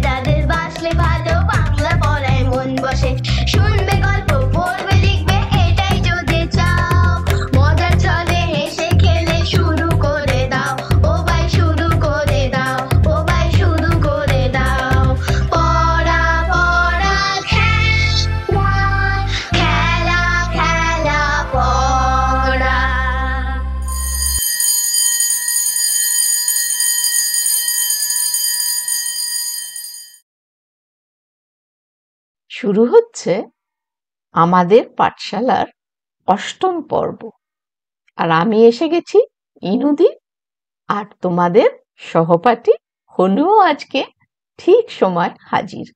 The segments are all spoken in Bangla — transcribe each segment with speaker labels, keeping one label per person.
Speaker 1: যাদের বাসলে ভালো বাংলা পড়ায় মন বসে, শুনবে গল্প পড়বে লিখবে এটাই যদি চাও, মজার ছলে হেসে খেলে শুরু করে দাও, ও ভাই শুরু করে দাও, ও ভাই শুরু করে দাও। পড়া পড়া খেলা, খেলা খেলা পড়া।
Speaker 2: শুরু হচ্ছে আমাদের পাঠশালার ৮ম পর্ব। আর আমি এসে গেছি ইনুদি, আর তোমাদের সহপাঠী হনুও আজকে ঠিক সময় হাজির।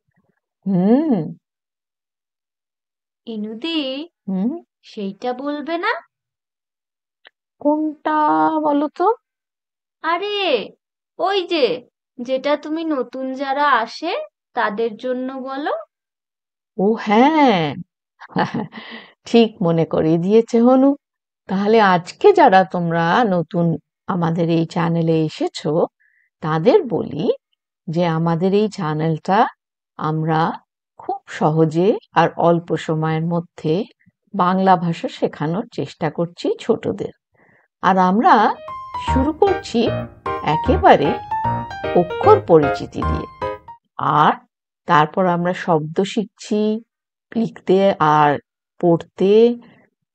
Speaker 2: হুম
Speaker 1: ইনুদি,
Speaker 2: হুম
Speaker 1: সেইটা বলবে না?
Speaker 2: কোনটা বলো তো?
Speaker 1: আরে ওই যে, যেটা তুমি নতুন যারা আসে তাদের জন্য বলো।
Speaker 2: ও হ্যাঁ, ঠিক মনে করিয়ে দিয়েছে হনু। তাহলে আজকে যারা তোমরা নতুন আমাদের এই চ্যানেলে এসেছো তাদের বলি যে আমাদের এই চ্যানেলটা আমরা খুব সহজে আর অল্প সময়ের মধ্যে বাংলা ভাষা শেখানোর চেষ্টা করছি ছোটদের। আর আমরা শুরু করছি একেবারে অক্ষর পরিচিতি দিয়ে, আর তারপর আমরা শব্দ শিখছি, লিখতে আর পড়তে,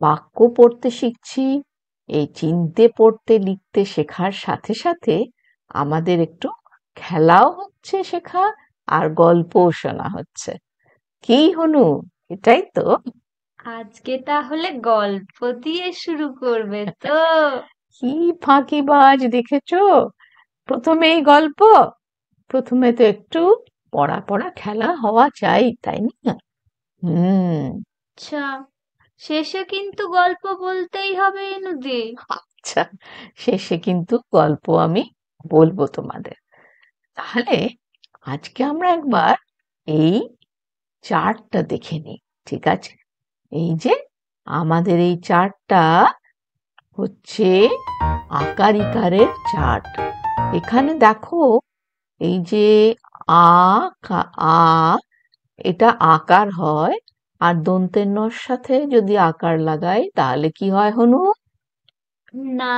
Speaker 2: বাক্য পড়তে শিখছি। এই চিনতে পড়তে লিখতে শেখার সাথে সাথে আমাদের একটু খেলাও হচ্ছে শেখা, আর গল্পও শোনা হচ্ছে। কি হনু, এটাই তো?
Speaker 1: আজকে তাহলে গল্প দিয়ে শুরু করবে তো?
Speaker 2: কি ফাঁকিবাজ দেখেছো, প্রথমেই গল্প? প্রথমে তো একটু পড়া পড়া খেলা হওয়া চাই, তাই না? হুম
Speaker 1: আচ্ছা, শেষে কিন্তু গল্প বলতেই হবে ইনুদি।
Speaker 2: আচ্ছা, শেষে কিন্তু গল্প আমি বলবো তোমাদের। তাহলে আজকে আমরা একবার এই চার্টটা দেখে নিই, ঠিক আছে? এই যে আমাদের এই চার্টটা হচ্ছে আকার ইকারের চার্ট। এখানে দেখো, এই যে আ আ এটা আকার হয়, আর দন্তের নর সাথে যদি আকার লাগাই তাহলে কি হয় হনু?
Speaker 1: না।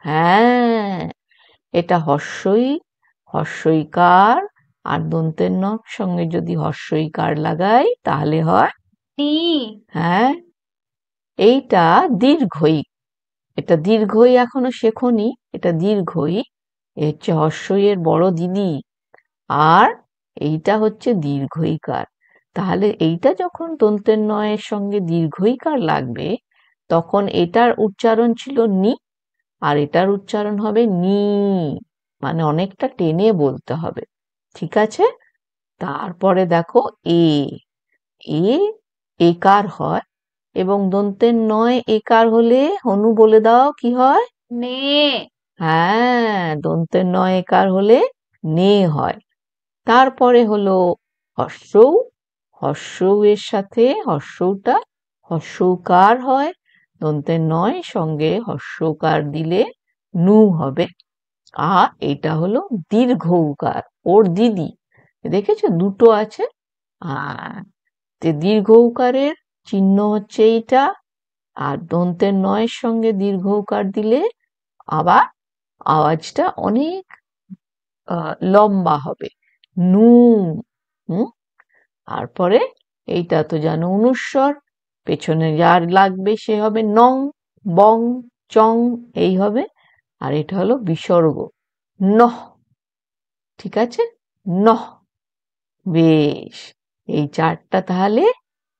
Speaker 2: হ্যাঁ, এটা হর্ষই, হর্ষইকার, আর দন্তের নখ সঙ্গে যদি হর্ষইকার লাগাই তাহলে হয়
Speaker 1: নি।
Speaker 2: হ্যাঁ, এইটা দীর্ঘই। এটা দীর্ঘই এখনো শেখনি, এটা দীর্ঘই। এ হচ্ছে হর্ষইয়ের বড় দিদি, আর এইটা হচ্ছে দীর্ঘইকার। তাহলে এইটা যখন দন্তের নয়ের সঙ্গে দীর্ঘইকার লাগবে তখন এটার উচ্চারণ ছিল নি, আর এটার উচ্চারণ হবে নি, মানে অনেকটা টেনে বলতে হবে, ঠিক আছে? তারপরে দেখো এ, এ একার হয়, এবং দন্তের নয় একার হলে হনু বলে দাও কি হয়?
Speaker 1: নে।
Speaker 2: হ্যাঁ, দন্তের নয় একার হলে নে হয়। তারপরে হলো হর্ষৌ, হর্ষৌ এর সাথে হর্ষৌটা হর্ষৌকার হয়, দন্তের নয় সঙ্গে হর্ষৌকার দিলে নু হবে। আর এটা হলো দীর্ঘ উকার, ওর দিদি। দেখেছো দুটো আছে। দীর্ঘ উকারের চিহ্ন হচ্ছে এইটা, আর দন্তের নয়ের সঙ্গে দীর্ঘ উকার দিলে আবার আওয়াজটা অনেক লম্বা হবে, নু। তারপরে এইটা তো জানো অনুস্বর, পেছনে যার লাগবে সে হবে নং, বং, চং, এই হবে। আর এটা হলো বিসর্গ, নহ, ঠিক আছে? নহ। বেশ, এই চারটা তাহলে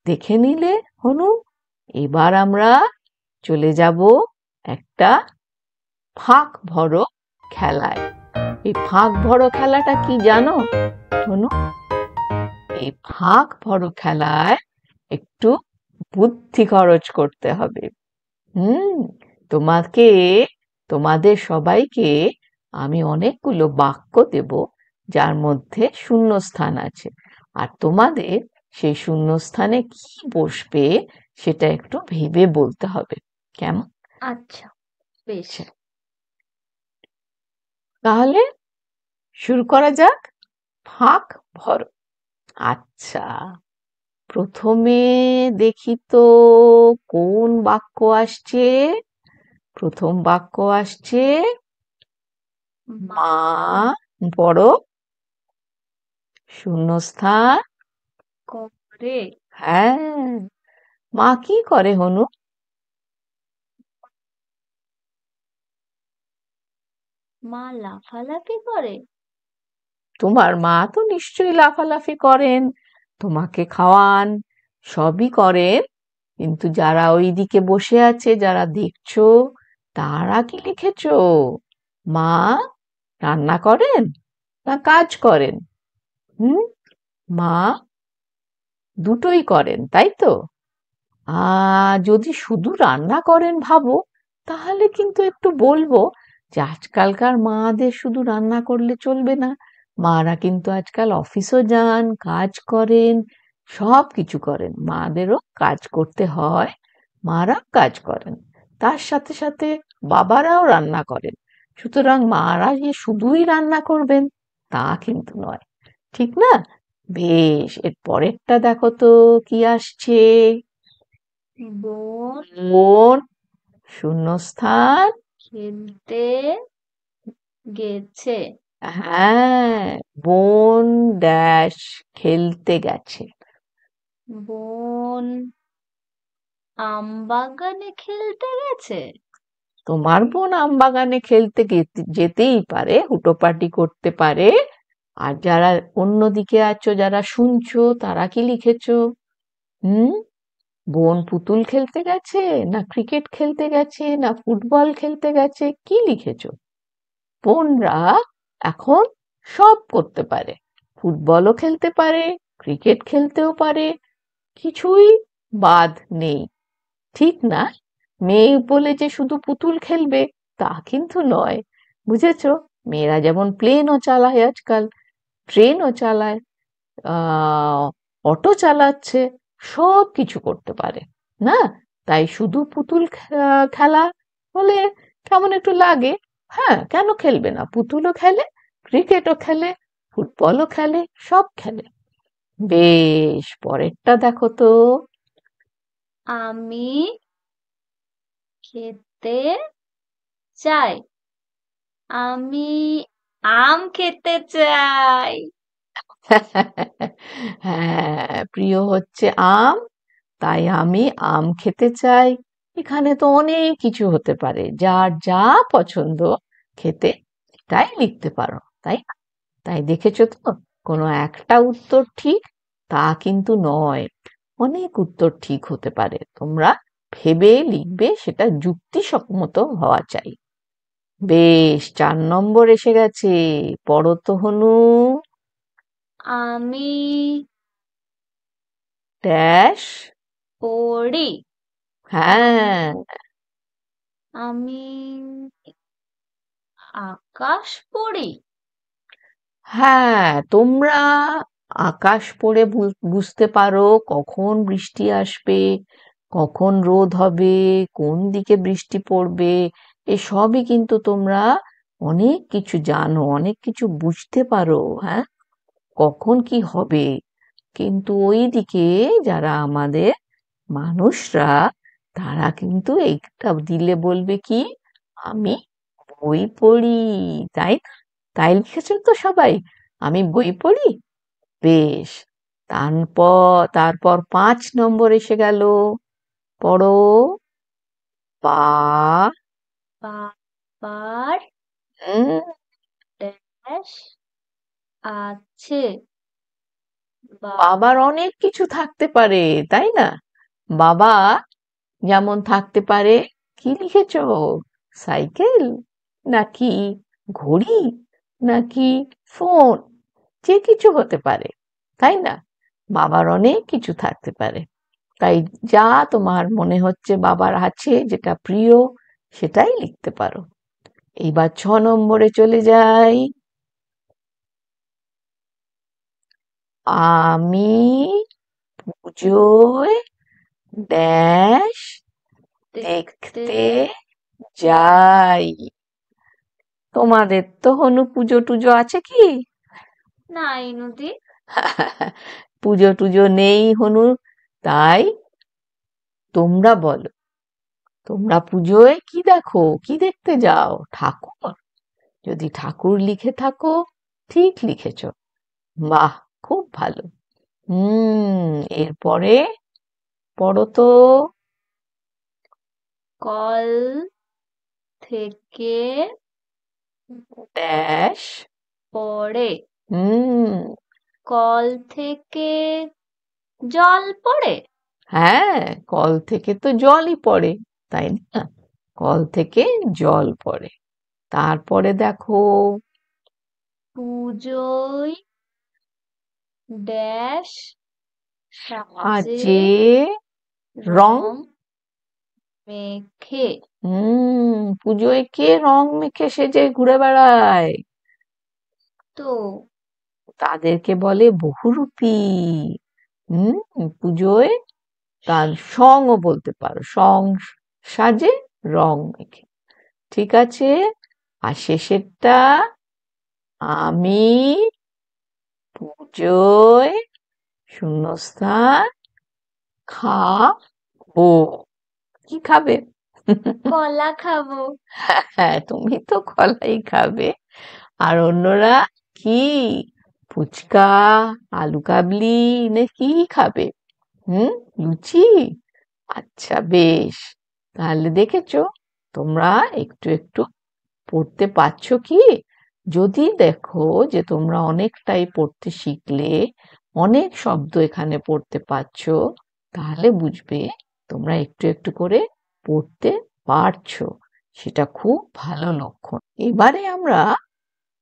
Speaker 2: দেখে নিলে হনু। এবার আমরা চলে যাব একটা ফাঁক ভরো খেলায়। এই ফাঁক ভরো খেলাটা কি জানো হনু? এই ফাঁক ভরো খেলায় একটু বুদ্ধি খরচ করতে হবে। তোমাকে, তোমাদের সবাইকে আমি অনেকগুলো বাক্য দেব যার মধ্যে শূন্যস্থান আছে, আর তোমাদের সেই শূন্যস্থানে কি বসবে সেটা একটু ভেবে বলতে হবে, কেমন?
Speaker 1: আচ্ছা, বেশ।
Speaker 2: তাহলে শুরু করা যাক ফাঁক ভরো। আচ্ছা, প্রথমে দেখি তো কোন বাক্য আসছে। প্রথম বাক্য আসছে মা বড় শূন্যস্থান
Speaker 1: করে।
Speaker 2: হ্যাঁ, মা কি করে হনু?
Speaker 1: মা লাফালাফি করে।
Speaker 2: তোমার মা তো নিশ্চয়ই লাফালাফি করেন, তোমাকে খাওয়ান, সবই করেন। কিন্তু যারা ওইদিকে বসে আছে, যারা দেখছো, তারা কি লিখেছো? মা রান্না করেন না কাজ করেন? হুম, মা দুটোই করেন, তাই তো? যদি শুধু রান্না করেন ভাবো, তাহলে কিন্তু একটু বলবো যে আজকালকার মাদের শুধু রান্না করলে চলবে না। মারা কিন্তু আজকাল অফিসও যান, কাজ করেন, সব কিছু করেন। মাদেরও কাজ করতে হয়, মারা কাজ করেন। তার সাথে সাথে বাবারাও রান্না করেন। সুতরাং মারা যে শুধুই রান্না করবেন তা কিন্তু নয়, ঠিক না? বেশ, এর পরেরটা দেখো তো কি আসছে।
Speaker 1: বোন
Speaker 2: বোন শূন্যস্থান
Speaker 1: খেলতে গেছে।
Speaker 2: হ্যাঁ, বোন ড্যাশ খেলতে গেছে।
Speaker 1: বোন আমবাগানে খেলতে গেছে।
Speaker 2: তোমার বোন আমবাগানে খেলতে যেতেই পারে, হুটোপাটি করতে পারে। আর যারা অন্যদিকে আছো, যারা শুনছো, তারা কি লিখেছো? হুম, বোন পুতুল খেলতে গেছে না ক্রিকেট খেলতে গেছে না ফুটবল খেলতে গেছে, কি লিখেছো? বোনরা এখন সব করতে পারে, ফুটবলও খেলতে পারে, ক্রিকেট খেলতেও পারে, কিছুই বাদ নেই, ঠিক না? মেয়ে বলে যে শুধু পুতুল খেলবে তা কিন্তু নয়, বুঝেছো? মেয়েরা যেমন প্লেনও চালায় আজকাল, ট্রেনও চালায়, আহ অটো চালাচ্ছে, সব কিছু করতে পারে না? তাই শুধু পুতুল খেলা হলে কেমন একটু লাগে। হ্যাঁ, কেন খেলবে না? পুতুলও খেলে, ক্রিকেটও খেলে, ফুটবলও খেলে, সব খেলে। বেশ, পরেরটা দেখো তো।
Speaker 1: আমি খেতে চাই। আমি আম খেতে চাই।
Speaker 2: হ্যাঁ, প্রিয় হচ্ছে আম, তাই আমি আম খেতে চাই। এখানে তো অনেক কিছু হতে পারে, যার যা পছন্দ খেতে তাই লিখতে পারো, তাই না? তাই দেখেছো তো, কোনো একটা উত্তর ঠিক তা কিন্তু নয়, অনেক উত্তর ঠিক হতে পারে। তোমরা ভেবে লিখবে, সেটা যুক্তিসম্মত হওয়া চাই। বেশ, 4 নম্বর এসে গেছে, পড়ো তো হনু।
Speaker 1: আমি
Speaker 2: ড্যাশ
Speaker 1: পড়ি।
Speaker 2: হ্যাঁ,
Speaker 1: আমি আকাশ পড়ি।
Speaker 2: হ্যাঁ, তোমরা আকাশ পড়ে বুঝতে পারো কখন বৃষ্টি আসবে, কখন রোদ হবে, কোন দিকে বৃষ্টি পড়বে। এসবই কিন্তু তোমরা অনেক কিছু জানো, অনেক কিছু বুঝতে পারো। হ্যাঁ, কখন কি হবে। কিন্তু ওইদিকে যারা আমাদের মানুষরা, তারা কিন্তু এইটা দিলে বলবে কি, আমি বই পড়ি, তাই না? তাই লিখেছো তো সবাই, আমি বই পড়ি। বেশ, তারপর 5 নম্বর এসে গেল, পড়ো। পা
Speaker 1: বাবার
Speaker 2: উম,
Speaker 1: ড্যাশ আছে।
Speaker 2: বাবার অনেক কিছু থাকতে পারে, তাই না? বাবা যেমন থাকতে পারে, কি লিখেছো? সাইকেল নাকি ঘড়ি নাকি ফোন, যে কিছু হতে পারে, তাই না? বাবার অনেক কিছু থাকতে পারে। তাই যা তোমার মনে হচ্ছে বাবার আছে, যেটা প্রিয়, সেটাই লিখতে পারো। এইবার 6 নম্বরে চলে যাই। আমি পুজোয় ড্যাশ
Speaker 1: দেখতে
Speaker 2: দেখতে যাই। তোমাদের তো হনু পুজো টুজো আছে কি?
Speaker 1: না ইনুদি।
Speaker 2: পুজো টুজো নেই হনু, তাই তোমরা বলো, তোমরা পুজোয় কি দেখো, কি দেখতে যাও? ঠাকুর? যদি ঠাকুর লিখে থাকো, ঠিক লিখেছ, বাহ, খুব ভালো। এরপরে পড়ো তো।
Speaker 1: কল থেকে
Speaker 2: ড্যাশ
Speaker 1: পড়ে।
Speaker 2: হুম
Speaker 1: কল থেকে জল পড়ে।
Speaker 2: হ্যাঁ, কল থেকে তো জলই পড়ে, তাই না? কল থেকে জল পড়ে। তারপরে দেখো,
Speaker 1: পুজোয় ড্যাশ সাজে
Speaker 2: যে রং
Speaker 1: রং মেখে।
Speaker 2: পুজোয় কে রং মেখে সেজে ঘুরে বেড়ায়?
Speaker 1: তো
Speaker 2: তাদেরকে বলে বহুরূপী। হুম পুজোয় তার সঙও বলতে পারো, সং সাজে রং মেখে। ঠিক আছে, আর শেষেরটা, আমি পুজোয় শূন্যস্থান খাবো। কি খাবে?
Speaker 1: কলা খাবো।
Speaker 2: হ্যাঁ, তুমি তো কলাই খাবে, আর অন্যরা কি? ফুচকা, আলু কাবলি, না কি খাবে? লুচি? আচ্ছা, বেশ। তাহলে দেখেছো, তোমরা একটু একটু পড়তে পারছো কি? যদি দেখো যে তোমরা অনেকটাই পড়তে শিখলে, অনেক শব্দ এখানে পড়তে পারছো, তাহলে বুঝবে তোমরা একটু একটু করে পড়তে পারছো। সেটা খুব ভালো লক্ষণ। এবারে আমরা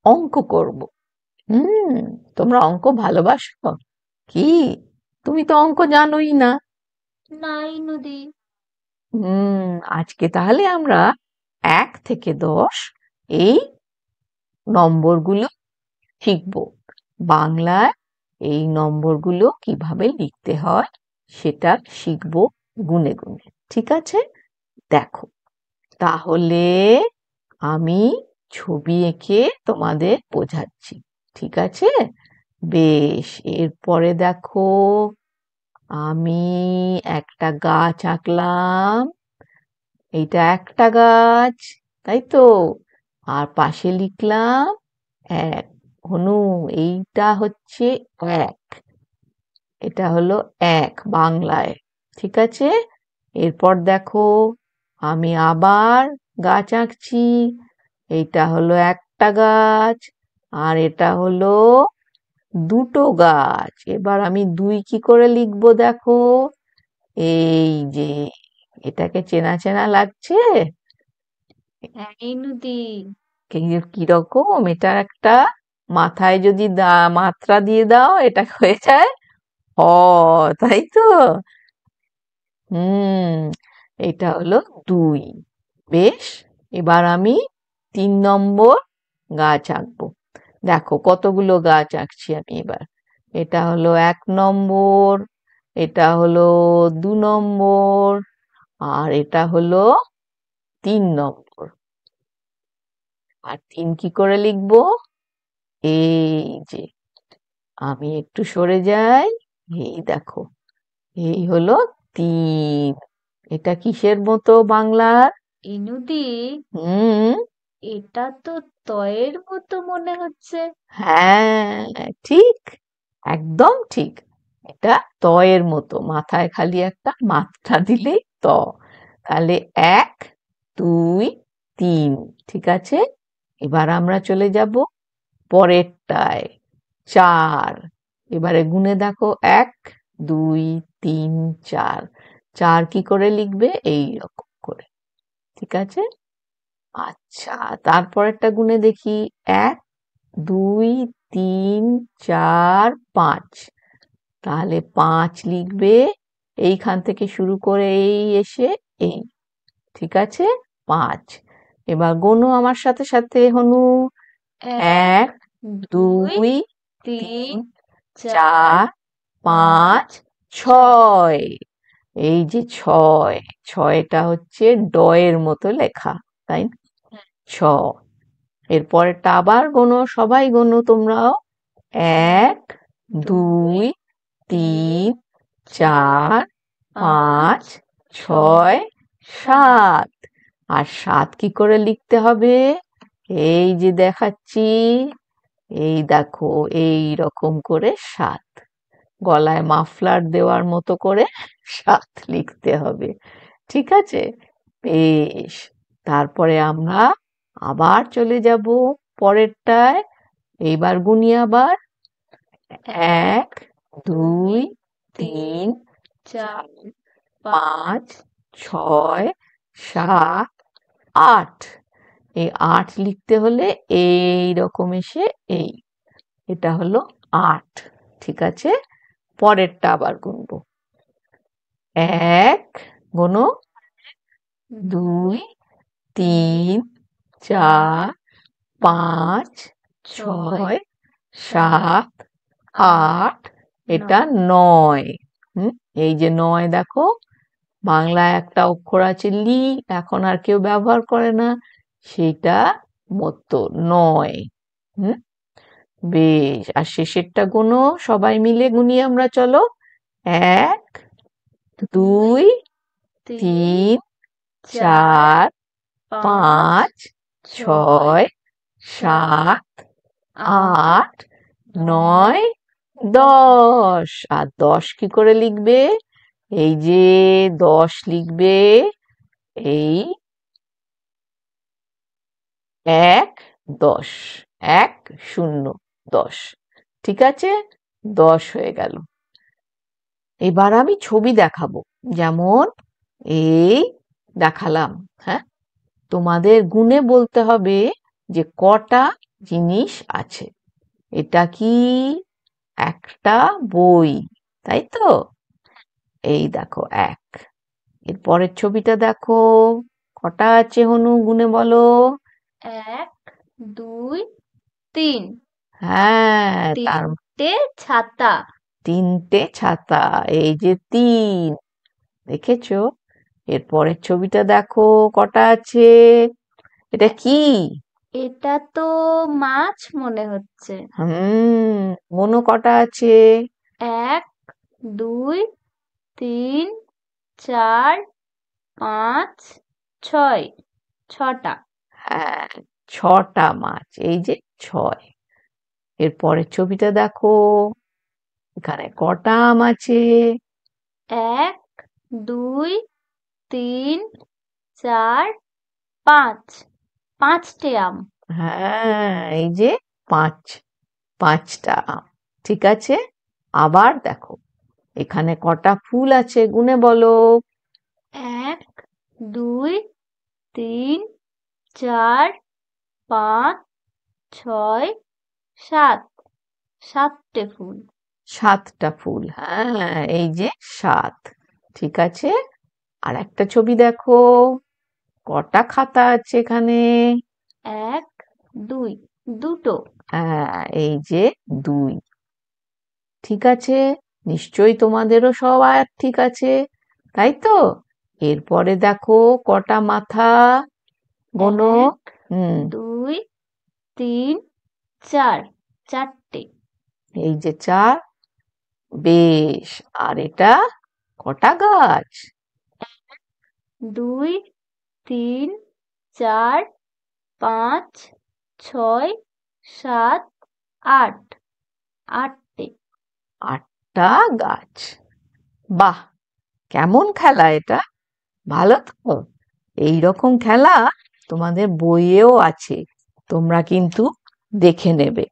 Speaker 2: অঙ্ক করব। হুম তোমরা অঙ্ক ভালোবাসো কি? তুমি তো অঙ্ক জানোই না।
Speaker 1: না ইনুদি।
Speaker 2: হুম আজকে তাহলে আমরা 1 থেকে 10 এই নম্বরগুলো শিখব। বাংলায় এই নম্বরগুলো কিভাবে লিখতে হয় সেটা শিখব গুনে গুনে। ঠিক আছে, দেখো তাহলে আমি ছবি এঁকে তোমাদের বোঝাচ্ছি। ঠিক আছে, বেশ। এরপরে দেখো, আমি একটা গাছ আঁকলাম, এইটা একটা গাছ, তাই তো? আর পাশে লিখলাম 1। হনু, এইটা হচ্ছে 1, এটা হলো 1 বাংলায়। ঠিক আছে, এরপর দেখো, আমি আবার গাছ আঁকছি, এইটা হলো একটা গাছ, আর এটা হলো দুটো গাছ। এবার আমি 2 কি করে লিখবো দেখো, এই যে, এটাকে চেনা চেনা লাগছে?
Speaker 1: হ্যাঁ ইনুদি।
Speaker 2: কিরকম? এটা একটা মাথায় যদি মাত্রা দিয়ে দাও, এটা হয়ে যায় হ, তাই তো? হুম এটা হলো 2। বেশ, এবার আমি 3 নম্বর গাছ আঁকবো। দেখো কতগুলো গাছ আঁকছি আমি এবার। এটা হলো 1 নম্বর, এটা হলো 2 নম্বর, আর এটা হলো 3 নম্বর। আর 3 কি করে লিখবো? এই যে, আমি একটু সরে যাই, এই দেখো, এই হলো 3। এটা কিসের মতো বাংলার?
Speaker 1: ইনুদি,
Speaker 2: হুম
Speaker 1: এটা তো তয়ের মতো মনে হচ্ছে।
Speaker 2: হ্যাঁ, ঠিক, একদম ঠিক। এটা ত এর মতো, মাথায় খালি একটা মাত্রা দিলেই ত। তাহলে 1, 2, 3। ঠিক আছে, এবার আমরা চলে যাব পরেরটায়, 4। এবারে গুনে দেখো, 1, 2, 3, 4। 4 কি করে লিখবে? এই রকম করে। ঠিক আছে, আচ্ছা, তারপরেরটা গুনে দেখি, 1, 2, 3, 4, 5। তাহলে 5 লিখবে এইখান থেকে শুরু করে এই এসে এই। ঠিক আছে, 5। এবার গোনো আমার সাথে সাথে হনু,
Speaker 1: 1,
Speaker 2: 1,
Speaker 1: 2,
Speaker 2: 2,
Speaker 1: 3,
Speaker 2: 3,
Speaker 1: 4,
Speaker 2: 4, 5,
Speaker 1: 5, 6।
Speaker 2: 6। এই যে 6, 6টা হচ্ছে ড এর মতো লেখা, তাই না? 6। এরপরেরটা আবার গোনো, সবাই গোনো তোমরাও। এক, দুই, তিন, চার, পাঁচ, ছয়, সাত। আর সাত কি করে লিখতে হবে? এই যে দেখাচ্ছি, এই দেখো, এই রকম করে সাত। গলায় মাফলার দেওয়ার মতো করে সাত লিখতে হবে। ঠিক আছে? বেশ। তারপরে আমরা আবার চলে যাব পরেরটায়। এইবার গুনি আবার। এক, দুই, তিন, চার, পাঁচ, ছয়, সাত, আট। এই আট লিখতে হলে এই রকম এসে এই, এটা হলো আট। ঠিক আছে? পরেরটা আবার গুনবো। এক, গোনো, দুই, তিন, চার, পাঁচ, ছয়, সাত, আট, এটা নয়। এই যে নয় দেখো, বাংলায় একটা অক্ষর আছে লি, এখন আর কেউ ব্যবহার করে না, সেটা মতো নয়। হুম, বেশ। আর শেষেরটা গুনো, সবাই মিলে গুনি আমরা, চলো। এক, দুই, তিন, চার, পাঁচ, ছয়, সাত, আট, নয়, 10। আর 10 কি করে লিখবে? এই যে 10 লিখবে এই 1, 10, 1, 0, 10। ঠিক আছে? 10 হয়ে গেল। এবার আমি ছবি দেখাবো, যেমন এই দেখালাম। হ্যাঁ, তোমাদের গুণে বলতে হবে যে কটা জিনিস আছে। এটা কি একটা বই, তাই তো? এই দেখো এক। এর পরের ছবিটা দেখো, কটা আছে হনু, গুণে বলো।
Speaker 1: 1, 2, 3।
Speaker 2: হ্যাঁ, তার
Speaker 1: তিনটে ছাতা।
Speaker 2: তিনটে ছাতা, এই যে তিন। দেখেছো? এর পরের ছবিটা দেখো, কটা আছে? এটা কি?
Speaker 1: এটা তো মাছ মনে হচ্ছে।
Speaker 2: মনো, কটা আছে?
Speaker 1: 1, 2, 3, 4, 5, 6। 6টা।
Speaker 2: হ্যাঁ, 6টা মাছ, এই যে 6। এর পরের ছবিটা দেখো, এখানে কটা আম আছে?
Speaker 1: 1, 2, 3, 4, 5। 5টে আম।
Speaker 2: হ্যাঁ, এই যে 5টা আম। ঠিক আছে? আবার দেখো, এখানে কটা ফুল আছে, গুণে বলো।
Speaker 1: 1, 2, 3, 4, 5, 6, 7। 7টে ফুল।
Speaker 2: 7টা ফুল, হ্যাঁ, এই যে 7। ঠিক আছে? আর একটা ছবি দেখো, কটা খাতা আছে এখানে?
Speaker 1: 1, 2, দুটো।
Speaker 2: হ্যাঁ, এই যে 2। ঠিক আছে? নিশ্চয়ই তোমাদেরও সব আয়াত ঠিক আছে, তাই তো? এরপরে দেখো, কটা মাথা, গোনো।
Speaker 1: 1,
Speaker 2: হুম,
Speaker 1: 2, 3, 4। 4টে।
Speaker 2: এই যে 4। বেশ। আর এটা কটা গাছ?
Speaker 1: 2, 3, 4, 5, 6, 7, 8। 8টে।
Speaker 2: 8টা গাছ। বাহ, কেমন খেলা এটা! ভালো তো? এইরকম খেলা তোমাদের বইয়েও আছে, তোমরা কিন্তু দেখে নেবে।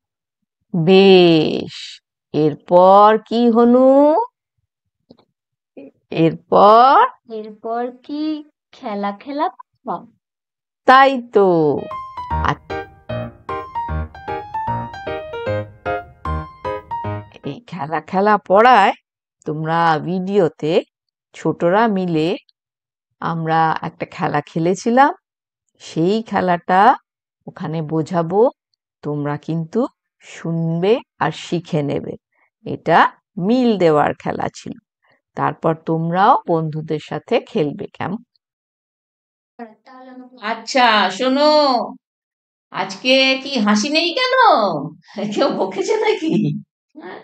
Speaker 2: বেশ। এরপর কি হনু? এরপর
Speaker 1: এরপর কি খেলা খেলা পাবো?
Speaker 2: তাই তো। আর এই খেলা খেলা পড়ায় তোমরা ভিডিওতে ছোটরা মিলে আমরা একটা খেলা খেলেছিলাম, সেই খেলাটা ওখানে বোঝাবো, তোমরা কিন্তু শুনবে আর শিখে নেবে। এটা মিল দেওয়ার খেলা ছিল। তারপর তোমরাও বন্ধুদের সাথে খেলবে, কেমন? আচ্ছা, শোনো, আজকে কি হাসি নেই কেন? কেউ বকেছে নাকি? হ্যাঁ,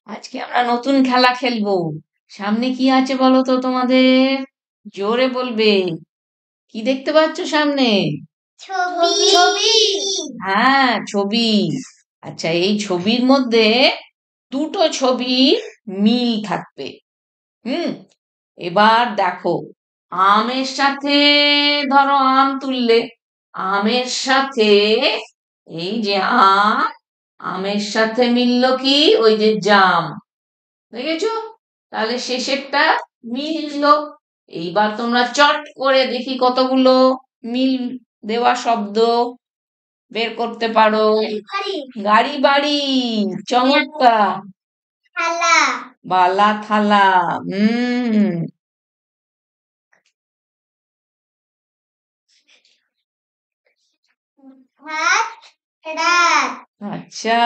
Speaker 2: আজকে আমরা নতুন খেলা খেলবো। সামনে কি আছে বলো তো তোমাদের? জোরে বলবে। কি দেখতে পাচ্ছ সামনে?
Speaker 1: ছবি ছবি
Speaker 2: হ্যাঁ, ছবি। আচ্ছা, এই ছবির মধ্যে দুটো ছবির মিল থাকবে। হুম, এবার দেখো, আমের সাথে, ধরো আম তুললে, আমের সাথে এই যে আম, আমের সাথে মিললো কি? ওই যে জাম, দেখেছো? তাহলে শেষেরটা মিললো। এইবার তোমরা চট করে দেখি কতগুলো মিল দেওয়া শব্দ বের করতে পারো। গাড়ি বাড়ি, চমৎকার।
Speaker 1: থালা
Speaker 2: বালা থালা,
Speaker 1: ভাত রাত
Speaker 2: আচ্ছা,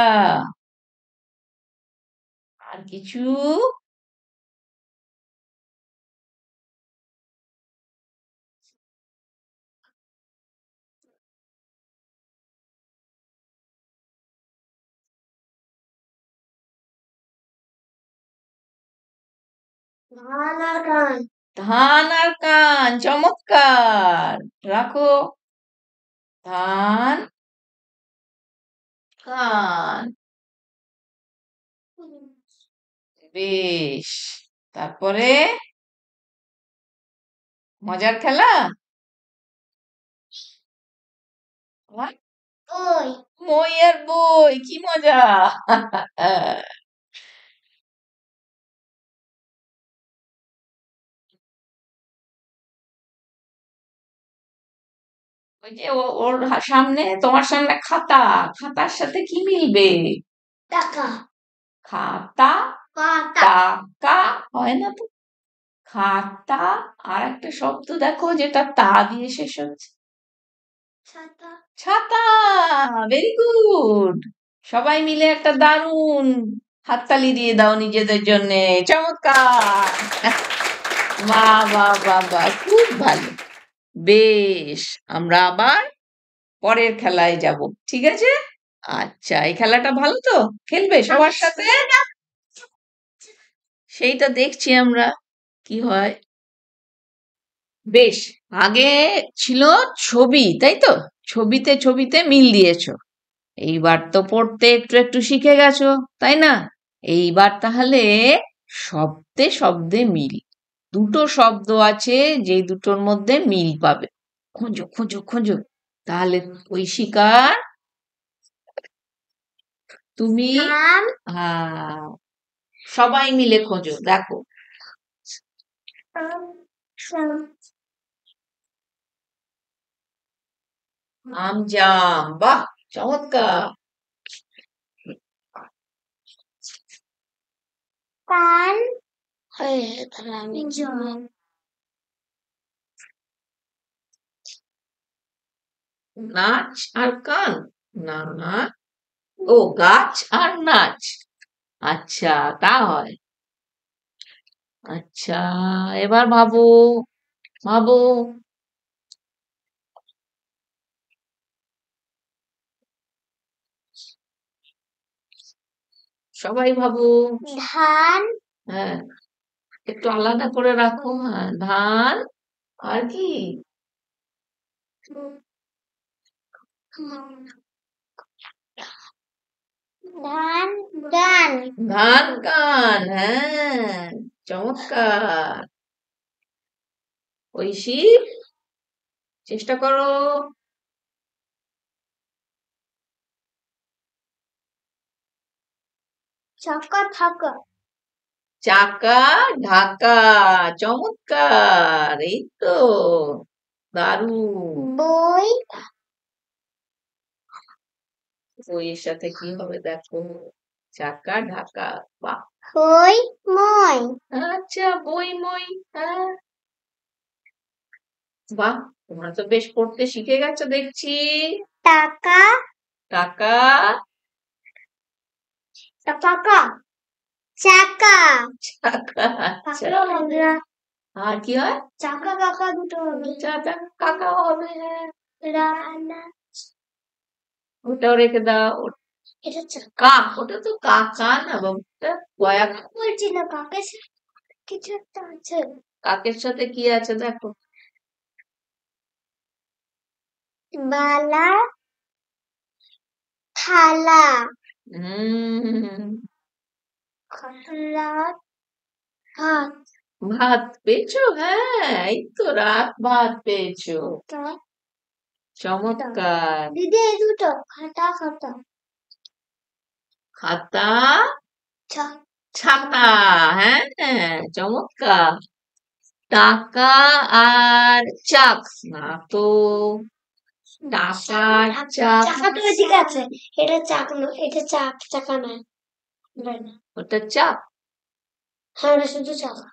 Speaker 2: আর কিছু?
Speaker 1: ধান আর গান
Speaker 2: ধান আর কান, চমৎকার। রাখো, ধান, কান, বেশ। তারপরে মজার খেলা। আহ,
Speaker 1: ওই
Speaker 2: মই আর বই, কি মজা! ওই যে ওর সামনে, তোমার সামনে খাতা, খাতার সাথে কি মিলবে?
Speaker 1: টাকা
Speaker 2: খাতা,
Speaker 1: পাতা
Speaker 2: টাকা হয় না তো? খাতা, আর একটা শব্দ দেখো যেটা তা দিয়ে শেষ হচ্ছে।
Speaker 1: ছাতা
Speaker 2: ছাতা, ভেরি গুড। সবাই মিলে একটা দারুণ হাততালি দিয়ে দাও নিজেদের জন্য। চমৎকার! বাহ বাহ বাহ বাহ, খুব ভালো। বেশ, আমরা আবার পরের খেলায় যাব, ঠিক আছে? আচ্ছা, এই খেলাটা ভালো তো? খেলবে সবার সাথে? সেইটা দেখছি আমরা কি হয়। বেশ, আগে ছিল ছবি, তাই তো? ছবিতে ছবিতে মিল দিয়েছো। এইবার তো পড়তে একটু একটু শিখে গেছো, তাই না? এইবার তাহলে শব্দে শব্দে মিল। দুটো শব্দ আছে যে দুটোর মধ্যে মিল পাবে। খোঁজো খোঁজো খোঁজো। তাহলে ঐশিকা, তুমি,
Speaker 1: নাম
Speaker 2: আহ সবাই মিলে খোঁজো, দেখো। আম জাম, বাহ, চমৎকার।
Speaker 1: কান আমি জম
Speaker 2: নাচ আর কান, না না, ও গাছ আর নাচ। আচ্ছা, তা হয়। আচ্ছা, এবার ভাবো, ভাবো, সবাই ভাবো।
Speaker 1: ধান
Speaker 2: হ্যাঁ, একটু আলাদা করে রাখো। হ্যাঁ, ধান, আর কি?
Speaker 1: ধান গান
Speaker 2: ধান গান, হ্যাঁ, চমৎকার। ঐশী, চেষ্টা করো।
Speaker 1: চাকা থাকা
Speaker 2: চাকা ঢাকা, চমৎকার, এই তো, দারুণ।
Speaker 1: বই
Speaker 2: বইয়ের সাথে কি হবে দেখো? চাকা ঢাকা, বাহ।
Speaker 1: হই মই
Speaker 2: আচ্ছা, বই মই, হ্যাঁ, বাহ, তোমরা তো বেশ পড়তে শিখে গেছো দেখছি।
Speaker 1: টাকা
Speaker 2: টাকা,
Speaker 1: টাকা চাকা
Speaker 2: চাকা, আচ্ছা। আর কি হয়?
Speaker 1: চাকা কাকা দুটো হবে
Speaker 2: চাকা কাকা হবে, হ্যাঁ।
Speaker 1: রানা
Speaker 2: ওটাও রেখে দাও।
Speaker 1: এটা চাক।
Speaker 2: কাক, ওটা তো কাকা না বাবু, ওটা গয়া।
Speaker 1: বলছি না কাকের সাথে কিছু একটা আছে।
Speaker 2: কাকের সাথে কি আছে দেখো।
Speaker 1: বালা থালা
Speaker 2: হম
Speaker 1: খাটলা হাত
Speaker 2: ভাত পেয়েছো? হ্যাঁ, এই তো রাত ভাত পেয়েছো। চমৎকার।
Speaker 1: দিদি এই দুটো খাতা খাতা
Speaker 2: খাতা,
Speaker 1: ছা-
Speaker 2: ছাতা। হ্যাঁ, চমৎকার। টাকা আর চাক না তো, টাকা আর চাক।
Speaker 1: চাকা তো ঠিক আছে, এটা চাক নয়, এটা চাক চাকা নয়। না,
Speaker 2: ওটা চাক।
Speaker 1: হ্যাঁ ওটা শুধু চাকা।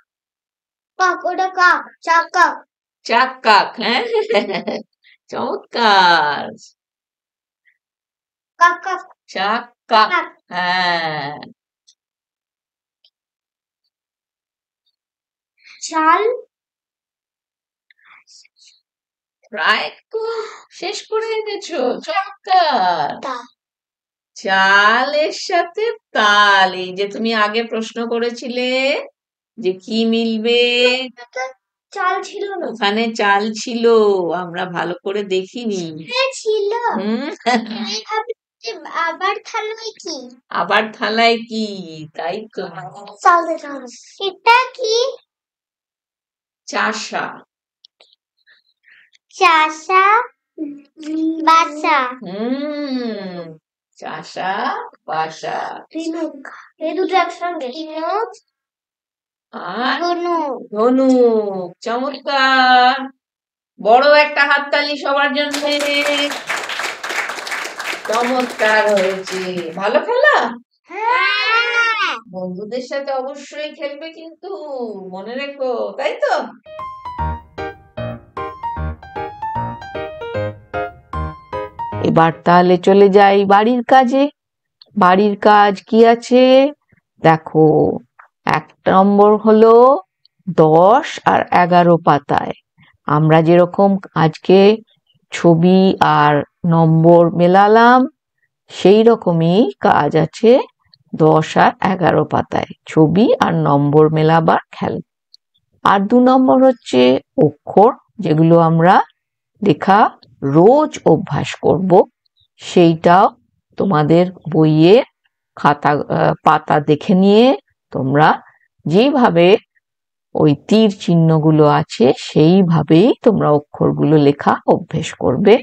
Speaker 1: কাক, ওটা কাক, চাক কাক।
Speaker 2: চাক কাক, হ্যাঁ। চমৎকার।
Speaker 1: কাক কাক
Speaker 2: চাক কাক,
Speaker 1: কাক।
Speaker 2: হ্যাঁ।
Speaker 1: চাল
Speaker 2: প্রায় তো শেষ করে এনেছো, চমৎকার।
Speaker 1: তা
Speaker 2: চালের সাথে তাল, এই যে তুমি আগে প্রশ্ন করেছিলে যে কি মিলবে,
Speaker 1: চাল ছিল না।
Speaker 2: ওখানে চাল ছিল, আমরা ভালো করে দেখিনি।
Speaker 1: হ্যাঁ ছিল।
Speaker 2: হুম।
Speaker 1: আমি ভাবছি যে আবার থালায় কি,
Speaker 2: আবার থালায় কি, তাই তো।
Speaker 1: চাল দিতে হবে। এটা কি?
Speaker 2: চাষা।
Speaker 1: চাষা বাসা।
Speaker 2: চাষা বাসা।
Speaker 1: ঝিনুক, এই দুটো একসঙ্গে। ঝিনুক
Speaker 2: আর
Speaker 1: ধনুক।
Speaker 2: ধনুক, চমৎকার। বড় একটা হাততালি সবার জন্য। চমৎকার হয়েছে, ভালো খেলা।
Speaker 1: হ্যাঁ
Speaker 2: বন্ধুদের সাথে অবশ্যই খেলবে কিন্তু, মনে রেখো, তাই তো। এবার তাহলে চলে যাই বাড়ির কাজে। বাড়ির কাজ কি আছে দেখো। 1 নম্বর হলো 10 আর 11 পাতায় আমরা যেরকম আজকে ছবি আর নম্বর মেলালাম, সেই রকমই কাজ আছে 10 আর 11 পাতায়, ছবি আর নম্বর মেলাবার খেলা। আর 2 নম্বর হচ্ছে অক্ষর, যেগুলো আমরা লেখা রোজ অভ্যাস করব। সেইটাও তোমাদের বইয়ে খাতা পাতা দেখে নিয়ে তোমরা যেভাবে ওই তীর চিহ্নগুলো আছে সেইভাবেই তোমরা অক্ষরগুলো লেখা অভ্যেস করবে।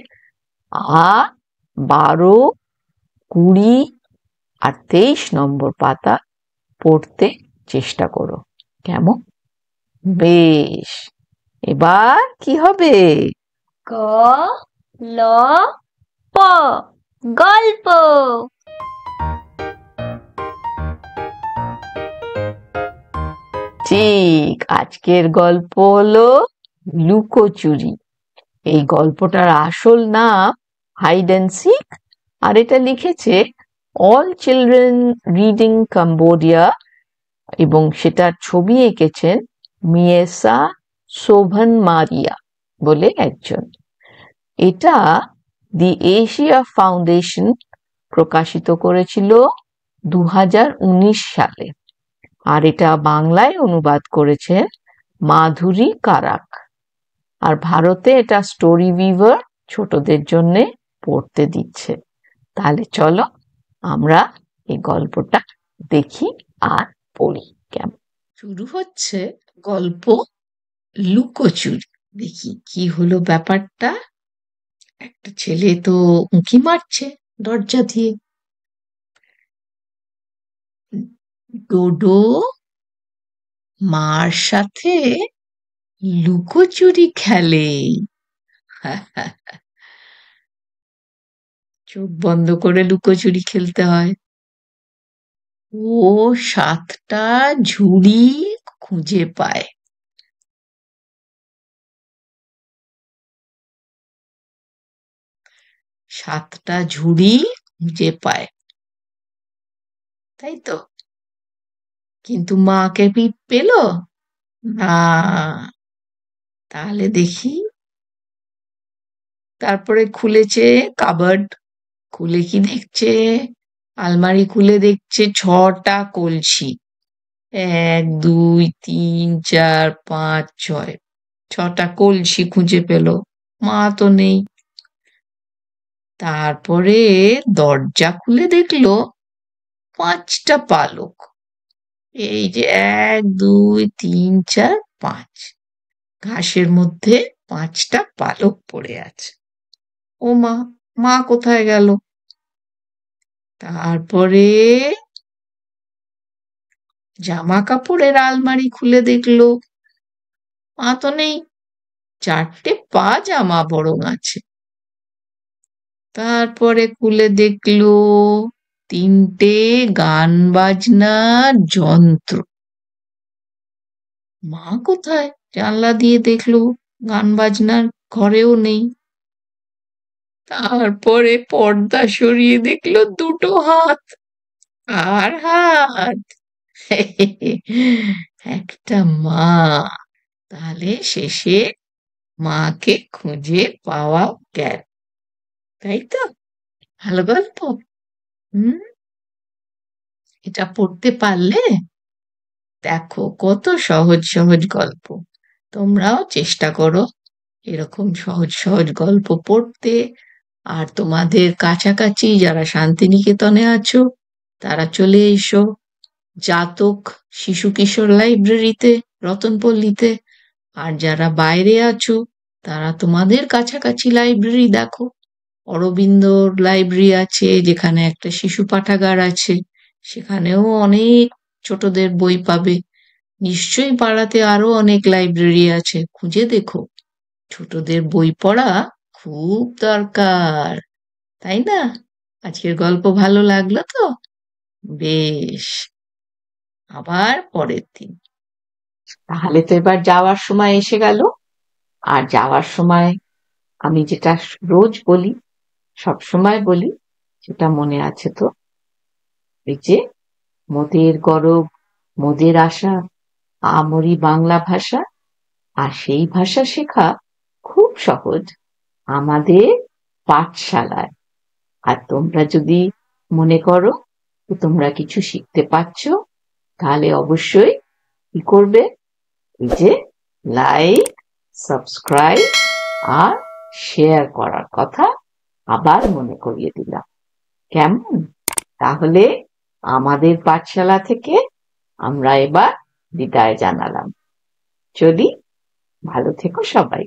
Speaker 2: আর 12, 20 আর 23 নম্বর পাতা পড়তে চেষ্টা করো, কেমন? বেশ, এবার কি হবে?
Speaker 1: গ ল প গল্প।
Speaker 2: ঠিক, আজকের গল্প হলো লুকোচুরি। এই গল্পটার আসল নাম হাইড অ্যান্ড সিক, আর এটা লিখেছে অল চিলড্রেন রিডিং কাম্বোডিয়া, এবং সেটার ছবি এঁকেছেন মিয়েসা শোভন মারিয়া বলে একজন। এটা দি এশিয়া ফাউন্ডেশন প্রকাশিত করেছিল 2019 সালে, আর এটা বাংলায় অনুবাদ করেছেন মাধুরী কারাক। আর ভারতে এটা স্টোরি ভিভার ছোটদের জন্য পড়তে দিচ্ছে। তাহলে চলো আমরা এই গল্পটা দেখি আর পড়ি, কেমন? শুরু হচ্ছে গল্প লুকোচুরি। দেখি কি হলো ব্যাপারটা। একটা ছেলে তো উঁকি মারছে দরজা দিয়ে। ডোডো মার সাথে লুকোচুরি খেলে। চোখ বন্ধ করে লুকোচুরি খেলতে হয়। ও 7টা ঝুড়ি খুঁজে পায়। 7টা ঝুড়ি খুঁজে পায়, তাই তো। কিন্তু মাকে পেল না। তাহলে দেখি, তারপরে খুলেছে কাবার্ড, খুলে কি দেখছে, আলমারি খুলে দেখছে 6টা কলসি। 1 2 3 4 5 6, 6টা কলসি খুঁজে পেল। মা তো নেই। তারপরে দরজা খুলে দেখলো 5টা পালক। এই যে 1 2 3 4 5, ঘাসের মধ্যে 5টা পালক পড়ে আছে। ও মা, মা কোথায় গেল? তারপরে জামা কাপড়ের আলমারি খুলে দেখলো মা তো নেই, 4টে পাজামা বরং আছে। তারপরে খুলে দেখলো 3টে গান বাজনার যন্ত্র। মা কোথায়? জানলা দিয়ে দেখলো গান বাজনার ঘরেও নেই। তারপরে পর্দা সরিয়ে দেখলো 2টো হাত আর হাত, একটা মা। তাহলে শেষে মাকে খুঁজে পাওয়া গেল, তাই তো? ভালো গল্প। হুম, এটা পড়তে পারলে দেখো কত সহজ সহজ গল্প। তোমরাও চেষ্টা করো এরকম সহজ সহজ গল্প পড়তে। আর তোমাদের কাছাকাছি যারা শান্তিনিকেতনে আছো তারা চলে এসো জাতক শিশু কিশোর লাইব্রেরিতে, রতনপল্লীতে। আর যারা বাইরে আছো তারা তোমাদের কাছাকাছি লাইব্রেরি দেখো। অরবিন্দর লাইব্রেরি আছে, যেখানে একটা শিশু পাঠাগার আছে, সেখানেও অনেক ছোটদের বই পাবে। নিশ্চয়ই পাড়াতে আরো অনেক লাইব্রেরি আছে, খুঁজে দেখো। ছোটদের বই পড়া খুব দরকার, তাই না? আজকের গল্প ভালো লাগলো তো? বেশ, আবার পরের দিন। তাহলে তো এবার যাওয়ার সময় এসে গেল। আর যাওয়ার সময় আমি যেটা রোজ বলি, সব সময় বলি, সেটা মনে আছে তো? এই যে মোদের গরব মোদের আশা, আমরি বাংলা ভাষা। আর সেই ভাষা শেখা খুব সহজ আমাদের পাঠশালায়। আর তোমরা যদি মনে করো যে তোমরা কিছু শিখতে পারছো, তাহলে অবশ্যই কি করবে? এই যে লাইক, সাবস্ক্রাইব আর শেয়ার করার কথা আবার মনে করিয়ে দিলাম, কেমন? তাহলে আমাদের পাঠশালা থেকে আমরা এবার বিদায় জানালাম। চলি, ভালো থেকো সবাই।